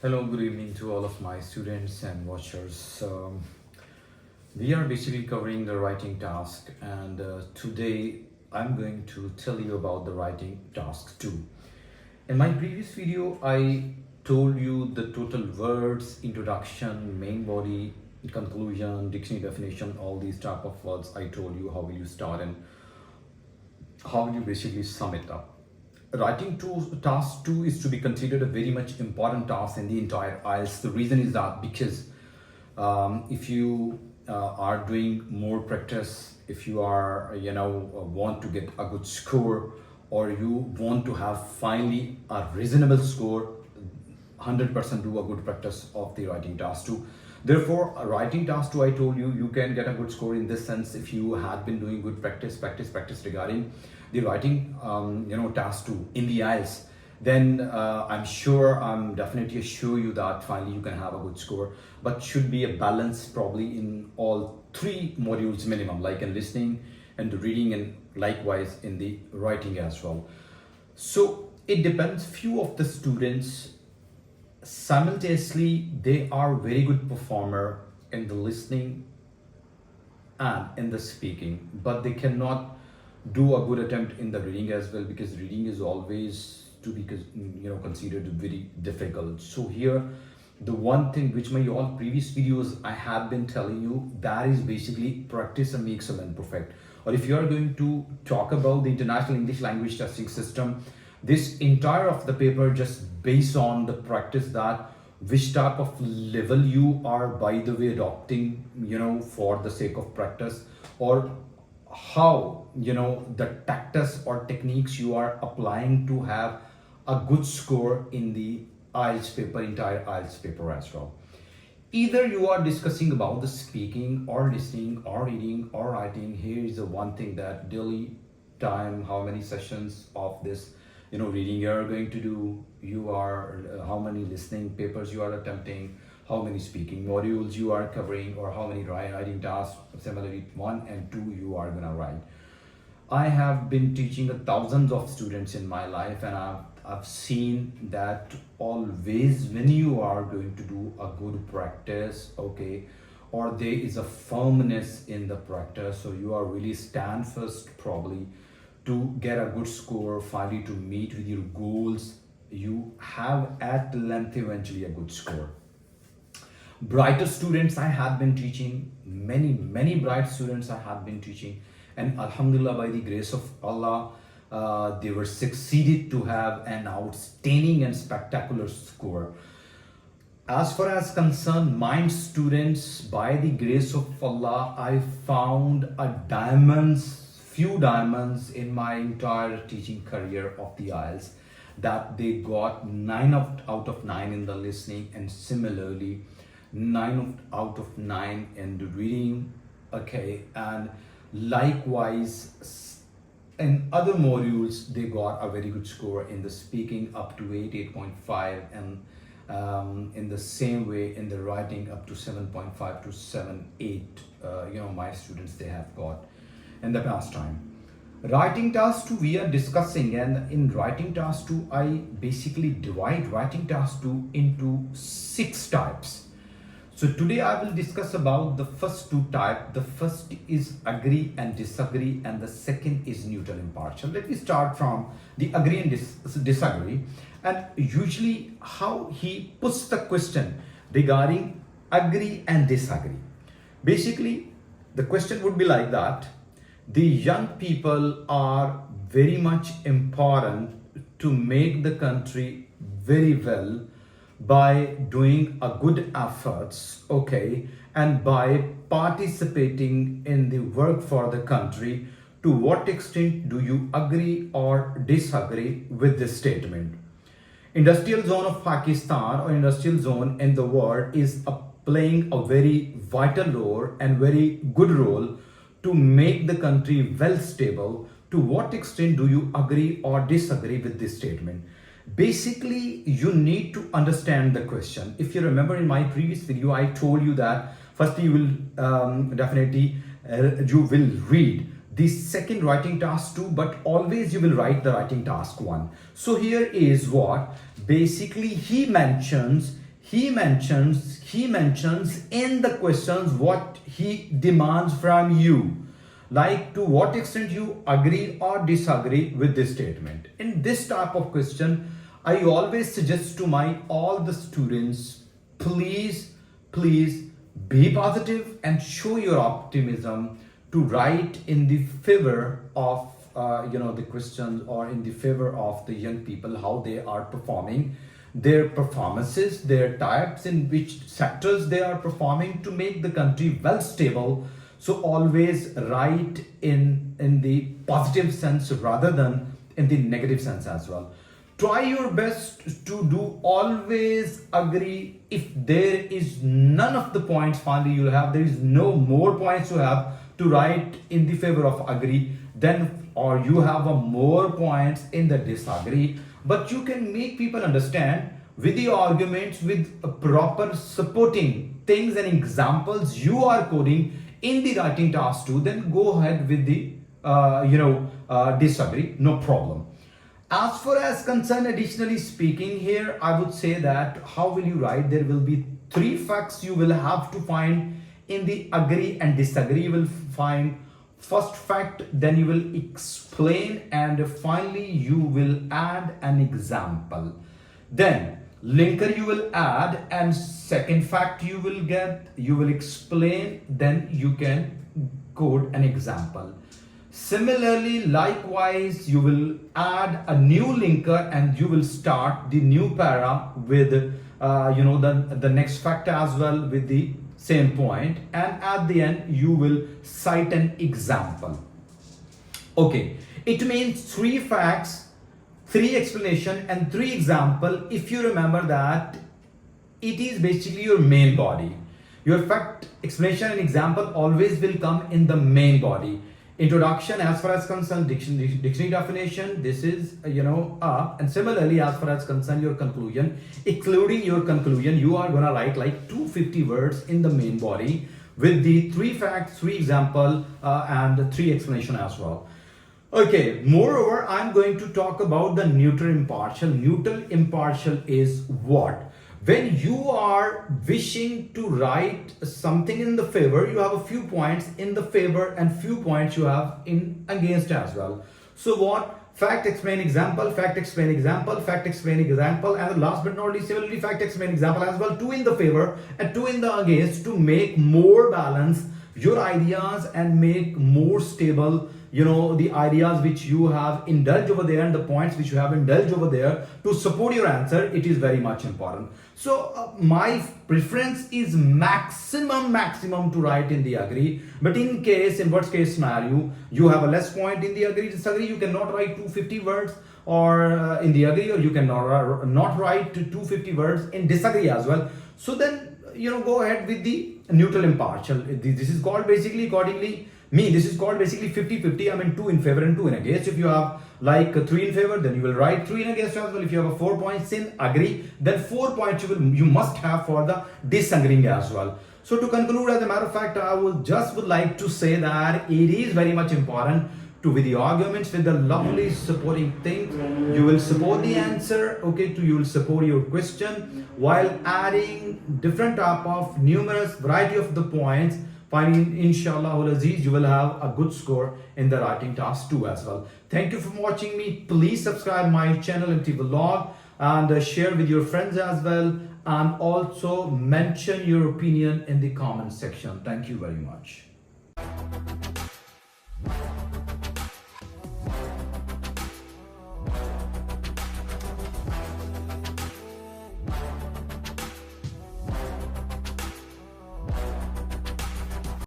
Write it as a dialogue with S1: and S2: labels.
S1: Hello, good evening to all of my students and watchers. We are basically covering the writing task, and today I'm going to tell you about the writing task 2. In my previous video, I told you the total words, introduction, main body, conclusion, dictionary definition, all these type of words. I told you how will you start and how will you basically sum it up. Writing to task 2 is to be considered a very much important task in the entire IELTS. The reason is that because if you are doing more practice, if you are want to get a good score, or you want to have finally a reasonable score, 100% do a good practice of the writing task 2. Therefore, a writing task 2, I told you, you can get a good score in this sense if you had been doing good practice regarding the writing task 2 in the IELTS. Then I'm definitely assure you that finally you can have a good score, but should be a balance probably in all 3 modules minimum, like in listening and the reading, and likewise in the writing as well. So it depends. Few of the students simultaneously they are very good performer in the listening and in the speaking, but they cannot do a good attempt in the reading as well, because reading is always to be considered very difficult. So here the one thing which my all previous videos I have been telling you, that is basically practice and makes a man perfect. Or if you are going to talk about the International English Language Testing System, this entire of the paper just based on the practice, that which type of level you are by the way adopting for the sake of practice, or how the tactics or techniques you are applying to have a good score in the IELTS paper, entire IELTS paper as well. Either you are discussing about the speaking or listening or reading or writing, here is the one thing that daily time, how many sessions of this reading you are going to do, you are how many listening papers you are attempting, how many speaking modules you are covering, or how many writing tasks, similarly 1 and 2 you are gonna write. I have been teaching thousands of students in my life, and I've seen that always when you are going to do a good practice, okay, or there is a firmness in the practice, so you are really stand first probably to get a good score, finally to meet with your goals, you have at length eventually a good score. Brighter students I have been teaching, many bright students I have been teaching, and alhamdulillah, by the grace of Allah, they were succeeded to have an outstanding and spectacular score. As far as concerned my students, by the grace of Allah, I found few diamonds in my entire teaching career of the IELTS, that they got 9 out of 9 in the listening, and similarly 9 out of 9 in the reading, okay, and likewise in other modules they got a very good score in the speaking up to 8.5, and in the same way in the writing up to 7.5 to 7.8. My students, they have got in the past time. Writing task 2 we are discussing, and in writing task 2 I basically divide writing task 2 into 6 types. So today I will discuss about the first 2 types. The first is agree and disagree, and the second is neutral impartial. Let me start from the agree and disagree, and usually how he puts the question regarding agree and disagree. Basically the question would be like that: the young people are very much important to make the country very well by doing a good efforts, okay, and by participating in the work for the country. To what extent do you agree or disagree with this statement? Industrial zone of Pakistan, or industrial zone in the world, is playing a very vital role and very good role to make the country well stable. To what extent do you agree or disagree with this statement? Basically, you need to understand the question. If you remember in my previous video, I told you that first you will you will read the second writing task 2, but always you will write the writing task 1. So here is what basically he mentions he mentions in the questions what he demands from you, like to what extent you agree or disagree with this statement. In this type of question, I always suggest to my all the students, please be positive and show your optimism to write in the favor of the Christians, or in the favor of the young people, how they are performing, their performances, their types, in which sectors they are performing to make the country well stable. So always write in the positive sense rather than in the negative sense as well. Try your best to do always agree. If there is none of the points finally you have, there is no more points you have to write in the favor of agree, then or you have a more points in the disagree. But you can make people understand with the arguments, with a proper supporting things and examples you are coding in the writing task 2, then go ahead with the disagree, no problem. As far as concerned, additionally speaking, here I would say that how will you write? There will be 3 facts you will have to find in the agree and disagree. You will find first fact, then you will explain, and finally you will add an example. Then linker you will add, and second fact you will get, you will explain, then you can code an example. Similarly, likewise, you will add a new linker and you will start the new para with the next fact as well with the same point, and at the end you will cite an example. Okay, it means 3 facts, 3 explanation and 3 example. If you remember that, it is basically your main body. Your fact, explanation and example always will come in the main body. Introduction, as far as concerned, dictionary definition, this is and similarly as far as concerned your conclusion, including your conclusion, you are gonna write like 250 words in the main body with the 3 facts, 3 example and 3 explanation as well. Okay, moreover, I'm going to talk about the neutral impartial. Neutral impartial is what? When you are wishing to write something in the favor, you have a few points in the favor and few points you have in against as well. So what? Fact, explain, example, fact, explain, example, fact, explain, example, and last but not least, similarly, fact, explain, example as well. 2 in the favor and 2 in the against to make more balance your ideas and make more stable the ideas which you have indulged over there and the points which you have indulged over there to support your answer. It is very much important. So my preference is maximum to write in the agree, but in worst case scenario, you have a less point in the agree disagree, you cannot write 250 words or in the agree, or you cannot not write 250 words in disagree as well. So then go ahead with the neutral impartial. This is called basically accordingly this is called basically 50-50. I mean 2 in favor and 2 in against. If you have like 3 in favor, then you will write 3 in against as well. If you have a 4 points in agree, then 4 points you must have for the disagreeing as well. So to conclude, as a matter of fact, I would like to say that it is very much important to with the arguments, with the lovely supporting things, you will support the answer, you will support your question while adding different type of numerous variety of the points. Finally, inshallah Aziz, you will have a good score in the writing task 2 as well. Thank you for watching me. Please subscribe my channel MT Vlog and share with your friends as well, and also mention your opinion in the comment section. Thank you very much.